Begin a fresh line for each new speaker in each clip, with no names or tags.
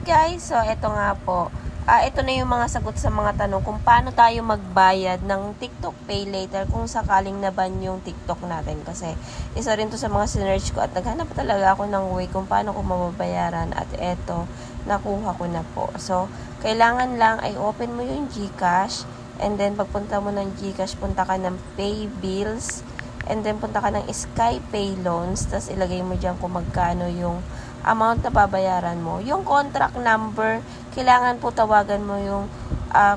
guys, so ito nga po. Ito na yung mga sagot sa mga tanong kung paano tayo magbayad ng TikTok Pay Later kung sakaling naban yung TikTok natin. Kasi isa rin to sa mga sinerch ko at naghanap talaga ako ng way kung paano ko mababayaran at eto, nakuha ko na po. So, kailangan lang ay open mo yung GCash and then pagpunta mo ng GCash, punta ka ng Pay Bills and then punta ka ng Sky Pay Loans, tapos ilagay mo dyan kung magkano yung amount na babayaran mo. Yung contract number, kailangan po tawagan mo yung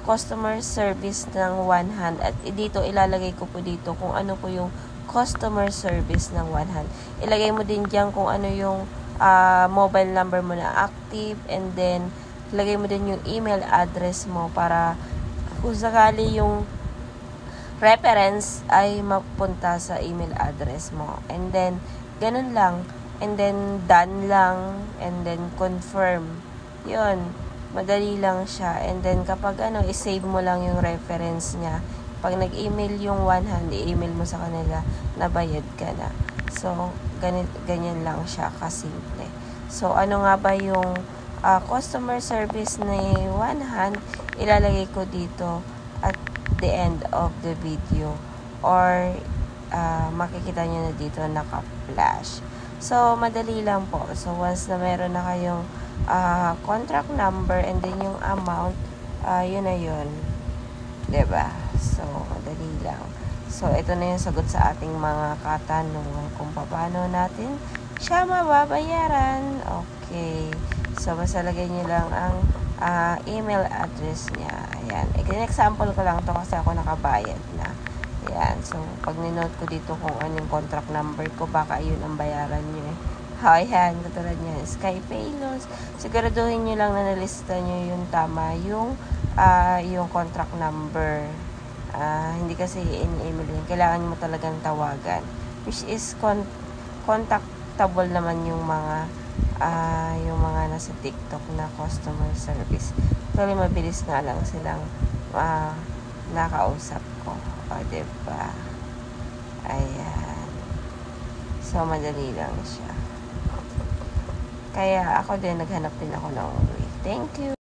customer service ng One Hand. At dito, ilalagay ko po dito kung ano po yung customer service ng One Hand. Ilagay mo din dyan kung ano yung mobile number mo na active, and then ilagay mo din yung email address mo para kung sakali yung reference ay mapunta sa email address mo. And then, ganun lang. And then, done lang. And then, confirm. Yun. Madali lang siya. And then, kapag i-save mo lang yung reference niya. Pag nag-email yung One Hand, i-email mo sa kanila, nabayad ka na. So, ganyan lang siya kasimple. So, ano nga ba yung customer service ni One Hand? Ilalagay ko dito at the end of the video. Or, makikita nyo na dito naka-flash. So, madali lang po. So, once na meron na kayong contract number and then yung amount, yun na yun. Diba? So, madali lang. So, ito na yung sagot sa ating mga katanungan kung paano natin siya mababayaran. Okay. So, basta lagay nyo lang ang email address niya. Ayan. Example ko lang to kasi ako nakabayad na. Ayan. So, pag ninote ko dito kung anong contract number ko, baka yun ang bayaran nyo eh. Ayan. Katulad niya. Sky Pay Loans. Siguraduhin nyo lang na nalista nyo yung tama, yung contract number. Hindi kasi in-email yun. Kailangan mo talagang tawagan. Which is contactable naman yung mga nasa TikTok na customer service. Actually, mabilis nga lang silang nakausap ko. O, diba? Ayan. So, madali lang siya. Kaya ako din, naghanap din ako ng way. Thank you.